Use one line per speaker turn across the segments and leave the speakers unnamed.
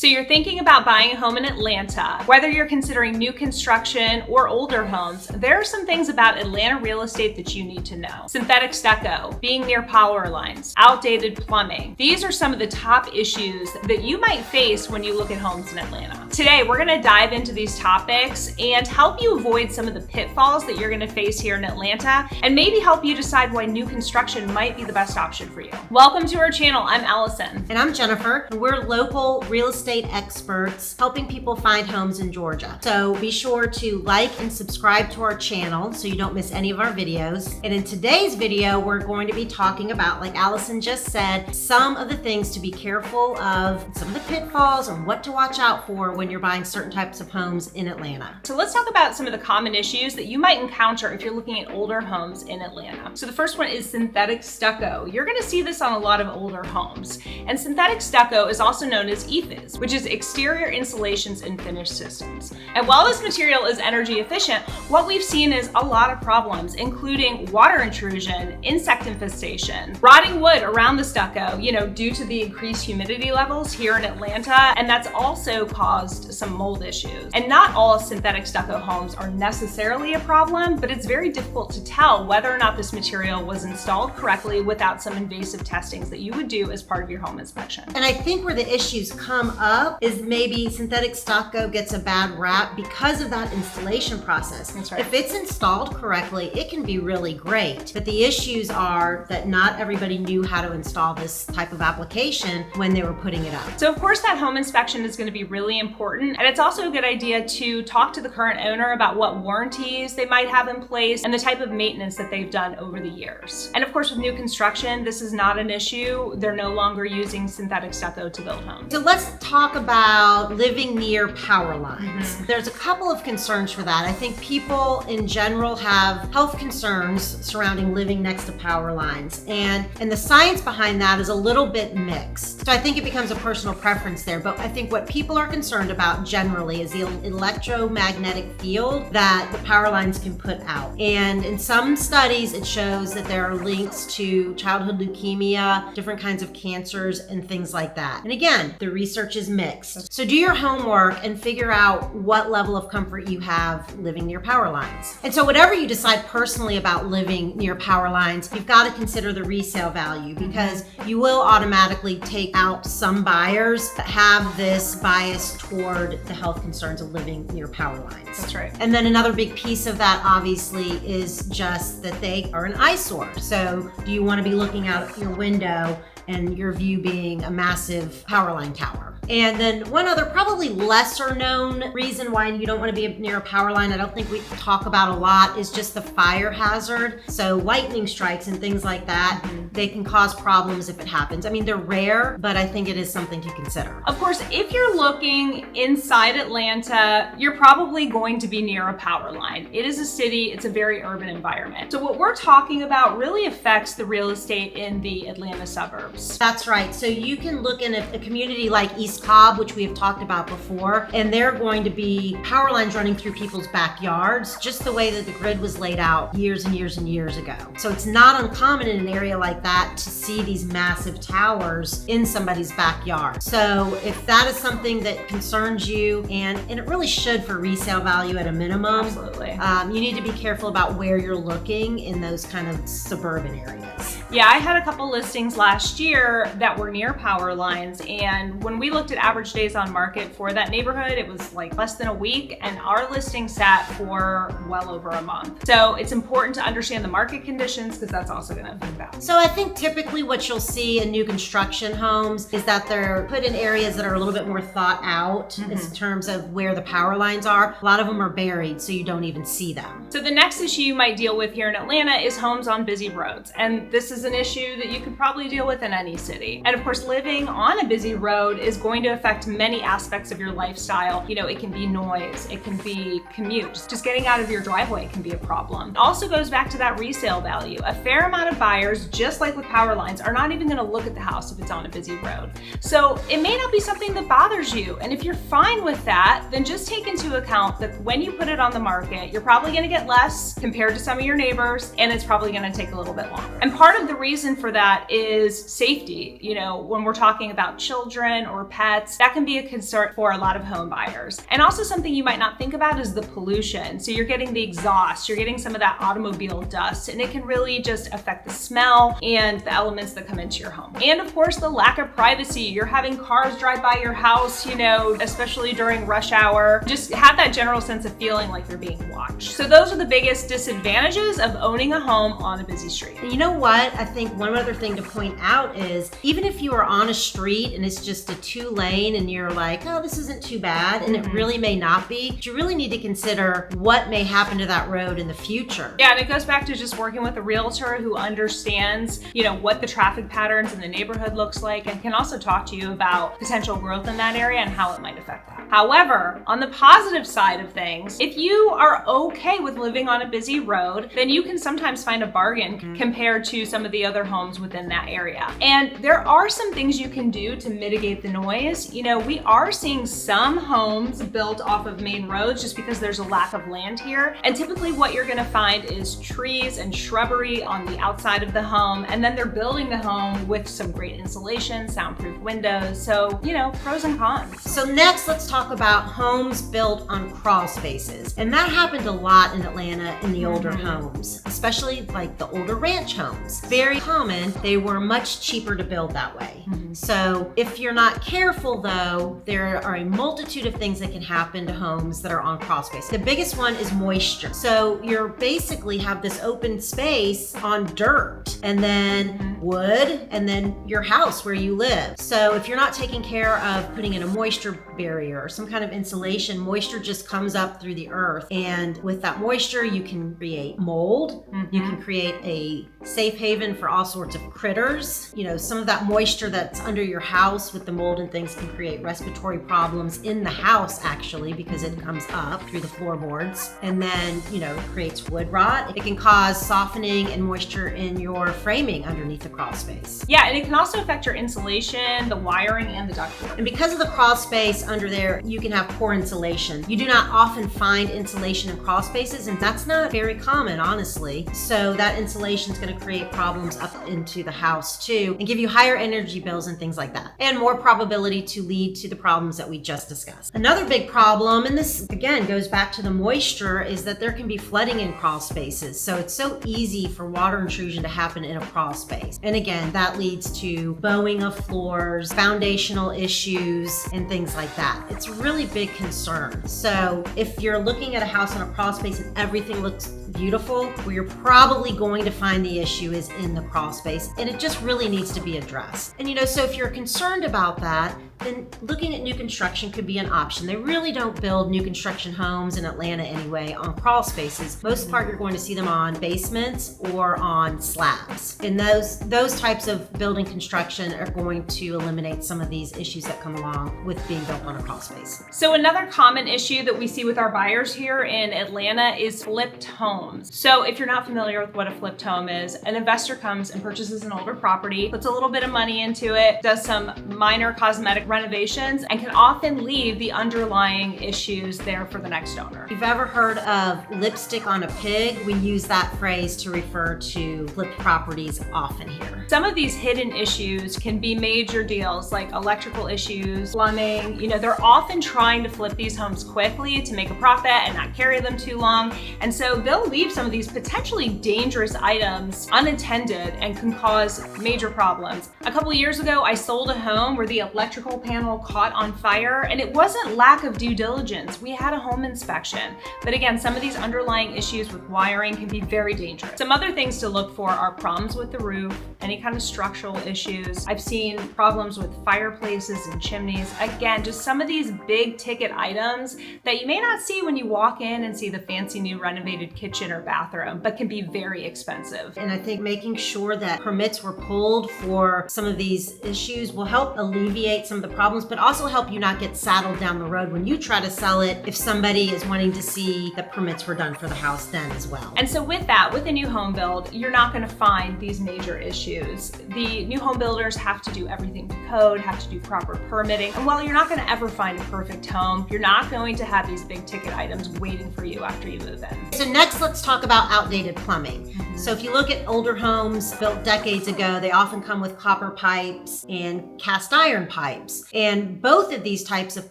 So you're thinking about buying a home in Atlanta. Whether you're considering new construction or older homes, there are some things about Atlanta real estate that you need to know. Synthetic stucco, being near power lines, outdated plumbing. These are some of the top issues that you might face when you look at homes in Atlanta. Today, we're gonna dive into these topics and help you avoid some of the pitfalls that you're gonna face here in Atlanta, and maybe help you decide why new construction might be the best option for you. Welcome to our channel. I'm Allison.
And I'm Jennifer. We're local real estate experts helping people find homes in Georgia. So be sure to like and subscribe to our channel so you don't miss any of our videos. And in today's video, we're going to be talking about, like Allison just said, some of the things to be careful of, some of the pitfalls and what to watch out for when you're buying certain types of homes in Atlanta.
So let's talk about some of the common issues that you might encounter if you're looking at older homes in Atlanta. So the first one is synthetic stucco. You're gonna see this on a lot of older homes. And synthetic stucco is also known as EIFS, which is exterior insulations and finish systems. And while this material is energy efficient, what we've seen is a lot of problems, including water intrusion, insect infestation, rotting wood around the stucco, due to the increased humidity levels here in Atlanta, and that's also caused some mold issues. And not all synthetic stucco homes are necessarily a problem, but it's very difficult to tell whether or not this material was installed correctly without some invasive testings that you would do as part of your home inspection.
And I think where the issues come up is maybe synthetic stucco gets a bad rap because of that installation process.
That's right.
If it's installed correctly, it can be really great. But the issues are that not everybody knew how to install this type of application when they were putting it up.
So of course that home inspection is going to be really important, and it's also a good idea to talk to the current owner about what warranties they might have in place and the type of maintenance that they've done over the years. And of course with new construction, this is not an issue. They're no longer using synthetic stucco to build homes.
So let's talk about living near power lines. There's a couple of concerns for that. I think people in general have health concerns surrounding living next to power lines, and the science behind that is a little bit mixed. So I think it becomes a personal preference there, but I think what people are concerned about generally is the electromagnetic field that the power lines can put out. And in some studies, it shows that there are links to childhood leukemia, different kinds of cancers, and things like that. And again, the research is mixed. So do your homework and figure out what level of comfort you have living near power lines. And so whatever you decide personally about living near power lines, you've got to consider the resale value, because you will automatically take out some buyers that have this bias toward the health concerns of living near power lines.
That's right.
And then another big piece of that obviously is just that they are an eyesore. So do you want to be looking out your window and your view being a massive power line tower? And then one other probably lesser known reason why you don't want to be near a power line, I don't think we talk about a lot, is just the fire hazard. So lightning strikes and things like that, they can cause problems if it happens. I mean, they're rare, but I think it is something to consider.
Of course, if you're looking inside Atlanta, you're probably going to be near a power line. It is a city, it's a very urban environment. So what we're talking about really affects the real estate in the Atlanta suburbs.
That's right. So you can look in a community like East Cobb, which we have talked about before, and they're going to be power lines running through people's backyards, just the way that the grid was laid out years and years and years ago. So it's not uncommon in an area like that to see these massive towers in somebody's backyard. So if that is something that concerns you, and it really should for resale value at a minimum,
absolutely,
you need to be careful about where you're looking in those kind of suburban areas.
Yeah, I had a couple listings last year that were near power lines, and when we looked at average days on market for that neighborhood, it was like less than a week, and our listing sat for well over a month. So it's important to understand the market conditions, because that's also going to affect that.
So I think typically what you'll see in new construction homes is that they're put in areas that are a little bit more thought out in terms of where the power lines are. A lot of them are buried, so you don't even see them.
So the next issue you might deal with here in Atlanta is homes on busy roads, and this is an issue that you could probably deal with in any city. And of course, living on a busy road is going to affect many aspects of your lifestyle. It can be noise, it can be commute. Just getting out of your driveway can be a problem. It also goes back to that resale value. A fair amount of buyers, just like with power lines, are not even going to look at the house if it's on a busy road. So it may not be something that bothers you. And if you're fine with that, then just take into account that when you put it on the market, you're probably going to get less compared to some of your neighbors, and it's probably going to take a little bit longer. And part of the reason for that is safety. When we're talking about children or pets, pets. That can be a concern for a lot of home buyers. And also something you might not think about is the pollution. So you're getting the exhaust, you're getting some of that automobile dust, and it can really just affect the smell and the elements that come into your home. And of course, the lack of privacy. You're having cars drive by your house, especially during rush hour. Just have that general sense of feeling like you're being watched. So those are the biggest disadvantages of owning a home on a busy street.
And you know what? I think one other thing to point out is even if you are on a street and it's just a 2-lane and you're like, oh, this isn't too bad, and it really may not be, but you really need to consider what may happen to that road in the future.
Yeah, and it goes back to just working with a realtor who understands, what the traffic patterns in the neighborhood looks like and can also talk to you about potential growth in that area and how it might affect that. However, on the positive side of things, if you are okay with living on a busy road, then you can sometimes find a bargain compared to some of the other homes within that area. And there are some things you can do to mitigate the noise. We are seeing some homes built off of main roads just because there's a lack of land here. And typically what you're gonna find is trees and shrubbery on the outside of the home. And then they're building the home with some great insulation, soundproof windows. So, pros and cons.
So next, let's talk about homes built on crawl spaces. And that happened a lot in Atlanta in the older homes, especially like the older ranch homes. Very common. They were much cheaper to build that way. So if you're not careful though, there are a multitude of things that can happen to homes that are on crawl space. The biggest one is moisture. So you're basically have this open space on dirt and then wood and then your house where you live. So if you're not taking care of putting in a moisture barrier or some kind of insulation, moisture just comes up through the earth. And with that moisture, you can create mold. You can create a safe haven for all sorts of critters. Some of that moisture that's under your house with the mold and things can create respiratory problems in the house actually because it comes up through the floorboards. And then, it creates wood rot. It can cause softening and moisture in your framing underneath the crawl space.
Yeah, and it can also affect your insulation, the wiring, and the ductwork.
And because of the crawl space under there, you can have poor insulation. You do not often find insulation in crawl spaces, and that's not very common, honestly. So that insulation is going to create problems up into the house too, and give you higher energy bills and things like that, and more probability to lead to the problems that we just discussed. Another big problem, and this again goes back to the moisture, is that there can be flooding in crawl spaces. So it's so easy for water intrusion to happen in a crawl space. And again, that leads to bowing of floors, foundational issues, and things like that. It's a really big concern. So if you're looking at a house in a crawl space and everything looks beautiful, where you're probably going to find the issue is in the crawl space, and it just really needs to be addressed. And so if you're concerned about that, then looking at new construction could be an option. They really don't build new construction homes in Atlanta anyway on crawl spaces. Most part, you're going to see them on basements or on slabs. And those types of building construction are going to eliminate some of these issues that come along with being built on a crawl space.
So another common issue that we see with our buyers here in Atlanta is flipped homes. So if you're not familiar with what a flipped home is, an investor comes and purchases an older property, puts a little bit of money into it, does some minor cosmetic renovations, and can often leave the underlying issues there for the next owner.
If you've ever heard of lipstick on a pig, we use that phrase to refer to flipped properties often here.
Some of these hidden issues can be major deals like electrical issues, plumbing. They're often trying to flip these homes quickly to make a profit and not carry them too long. And so they'll leave some of these potentially dangerous items unattended and can cause major problems. A couple of years ago, I sold a home where the electrical panel caught on fire, and it wasn't lack of due diligence. We had a home inspection. But again, some of these underlying issues with wiring can be very dangerous. Some other things to look for are problems with the roof, any kind of structural issues. I've seen problems with fireplaces and chimneys. Again, just some of these big ticket items that you may not see when you walk in and see the fancy new renovated kitchen or bathroom, but can be very expensive.
And I think making sure that permits were pulled for some of these issues will help alleviate some of the problems, but also help you not get saddled down the road when you try to sell it if somebody is wanting to see that permits were done for the house then as well.
And so with that, with a new home build, you're not going to find these major issues. The new home builders have to do everything to code, have to do proper permitting. And while you're not going to ever find a perfect home, you're not going to have these big ticket items waiting for you after you move in.
So next, let's talk about outdated plumbing. So if you look at older homes built decades ago, they often come with copper pipes and cast iron pipes. pipes. And both of these types of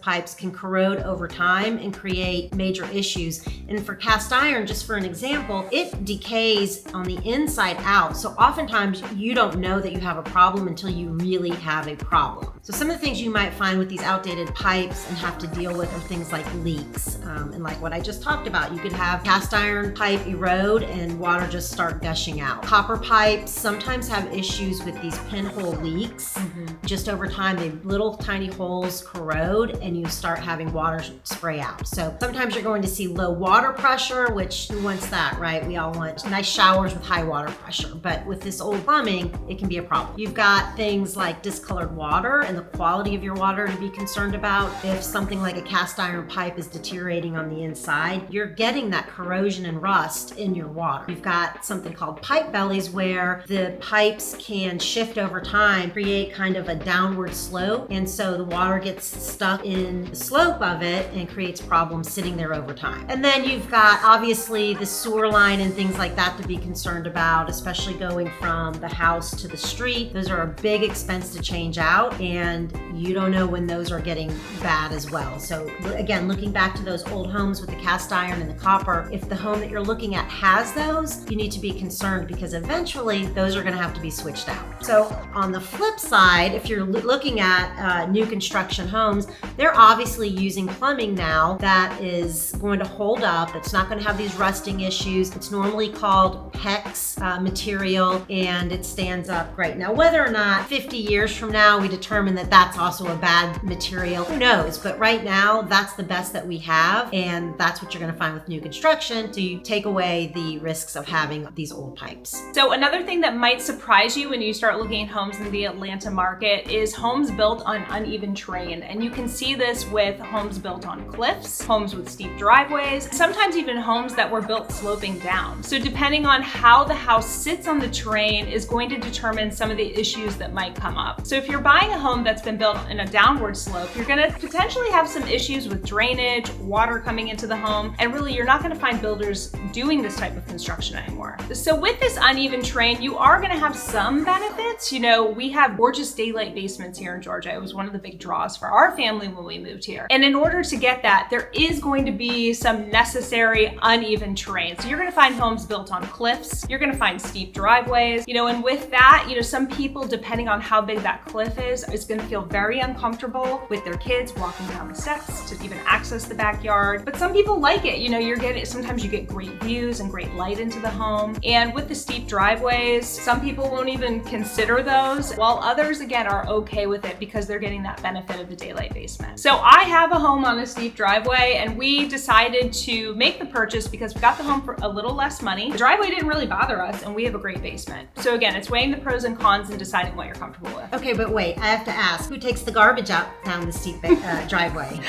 pipes can corrode over time and create major issues. And for cast iron, just for an example, it decays on the inside out. So oftentimes you don't know that you have a problem until you really have a problem. So some of the things you might find with these outdated pipes and have to deal with are things like leaks. And like what I just talked about, you could have cast iron pipe erode and water just start gushing out. Copper pipes sometimes have issues with these pinhole leaks. Just over time, they little tiny holes corrode and you start having water spray out. So sometimes you're going to see low water pressure, which who wants that, right? We all want nice showers with high water pressure, but with this old plumbing, it can be a problem. You've got things like discolored water and the quality of your water to be concerned about. If something like a cast iron pipe is deteriorating on the inside, you're getting that corrosion and rust in your water. You've got something called pipe bellies where the pipes can shift over time, create kind of a downward slope, and so the water gets stuck in the slope of it and creates problems sitting there over time. And then you've got obviously the sewer line and things like that to be concerned about, especially going from the house to the street. Those are a big expense to change out, and you don't know when those are getting bad as well. So again, looking back to those old homes with the cast iron and the copper, if the home that you're looking at has those, you need to be concerned because eventually those are going to have to be switched out. So on the flip side, if you're looking at new construction homes, they're obviously using plumbing now that is going to hold up. It's not going to have these rusting issues. It's normally called PEX material and it stands up great. Now, whether or not 50 years from now we determine that that's also a bad material, who knows? But right now, that's the best that we have, and that's what you're going to find with new construction to take away the risks of having these old pipes.
So another thing that might surprise you when you start looking at homes in the Atlanta market is homes built on uneven terrain. And you can see this with homes built on cliffs, homes with steep driveways, sometimes even homes that were built sloping down. So depending on how the house sits on the terrain is going to determine some of the issues that might come up. So if you're buying a home that's been built in a downward slope, you're going to potentially have some issues with drainage, water coming into the home, and really you're not going to find builders doing this type of construction anymore. So with this uneven terrain, you are going to have some benefits. You know, we have gorgeous daylight basements here in Georgia. It was one of the big draws for our family when we moved here. And in order to get that, there is going to be some necessary uneven terrain. So you're going to find homes built on cliffs. You're going to find steep driveways, you know, and with that, you know, some people, depending on how big that cliff is going to feel very uncomfortable with their kids walking down the steps to even access the backyard. But some people like it. You know, sometimes you get great views and great light into the home. And with the steep driveways, some people won't even consider those, while others, again, are okay with it because they're getting that benefit of the daylight basement. So I have a home on a steep driveway, and we decided to make the purchase because we got the home for a little less money. The driveway didn't really bother us, and we have a great basement. So again, it's weighing the pros and cons and deciding what you're comfortable with.
Okay, but wait, I have to ask, who takes the garbage out down the steep driveway?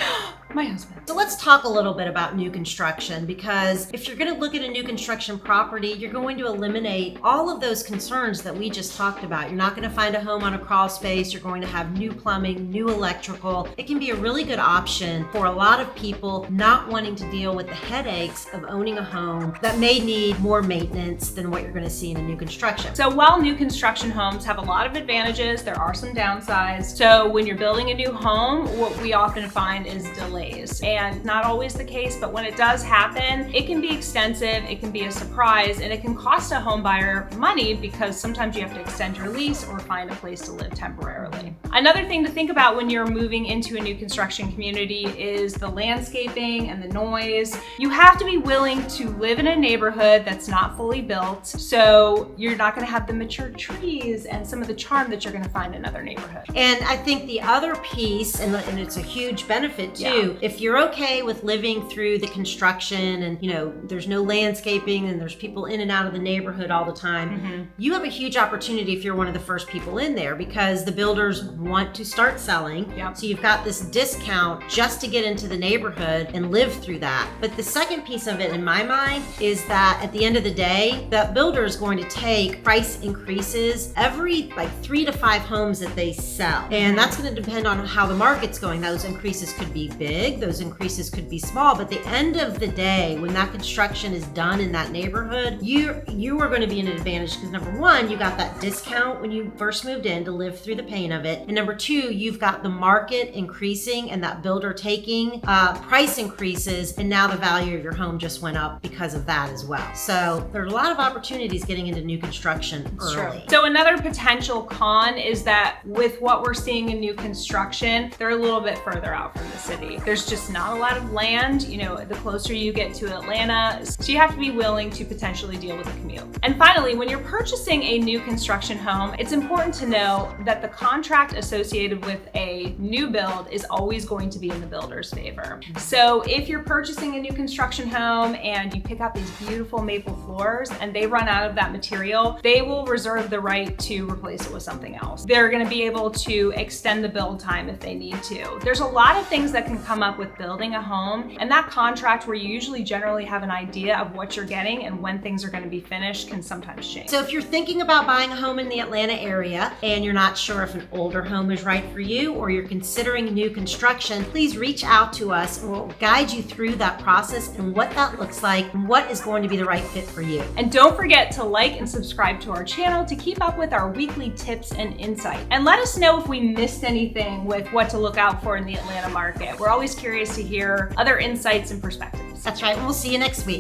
My husband.
So let's talk a little bit about new construction, because if you're going to look at a new construction property, you're going to eliminate all of those concerns that we just talked about. You're not going to find a home on a crawl space. You're going to have new plumbing, new electrical. It can be a really good option for a lot of people not wanting to deal with the headaches of owning a home that may need more maintenance than what you're going to see in a new construction.
So while new construction homes have a lot of advantages, there are some downsides. So when you're building a new home, what we often find is delays. And not always the case, but when it does happen, it can be extensive, it can be a surprise, and it can cost a home buyer money because sometimes you have to extend your lease or find a place to live temporarily. Another thing to think about when you're moving into a new construction community is the landscaping and the noise. You have to be willing to live in a neighborhood that's not fully built, so you're not going to have the mature trees and some of the charm that you're going to find in other neighborhoods.
And I think the other piece, and it's a huge benefit too, if you're okay with living through the construction and, you know, there's no landscaping and there's people in and out of the neighborhood all the time, you have a huge opportunity if you're one of the first people in there, because the builders want to start selling. So you've got this discount just to get into the neighborhood and live through that. But the second piece of it in my mind is that at the end of the day, that builder is going to take price increases every like 3 to 5 homes that they sell. And that's going to depend on how the market's going. Those increases could be big big, those increases could be small, but at the end of the day, when that construction is done in that neighborhood, you are going to be in an advantage because number one, you got that discount when you first moved in to live through the pain of it. And number two, you've got the market increasing and that builder taking price increases, and now the value of your home just went up because of that as well. So there are a lot of opportunities getting into new construction early.
So another potential con is that with what we're seeing in new construction, they're a little bit further out from the city. There's just not a lot of land, you know, the closer you get to Atlanta, so you have to be willing to potentially deal with a commute. And finally, when you're purchasing a new construction home, it's important to know that the contract associated with a new build is always going to be in the builder's favor. So if you're purchasing a new construction home and you pick out these beautiful maple floors and they run out of that material, they will reserve the right to replace it with something else. They're going to be able to extend the build time if they need to. There's a lot of things that can come up with building a home, and that contract where you usually generally have an idea of what you're getting and when things are going to be finished can sometimes change.
So if you're thinking about buying a home in the Atlanta area and you're not sure if an older home is right for you or you're considering new construction, please reach out to us and we'll guide you through that process and what that looks like and what is going to be the right fit for you.
And don't forget to like and subscribe to our channel to keep up with our weekly tips and insight. And let us know if we missed anything with what to look out for in the Atlanta market. We're always curious to hear other insights and perspectives.
That's right, and we'll see you next week.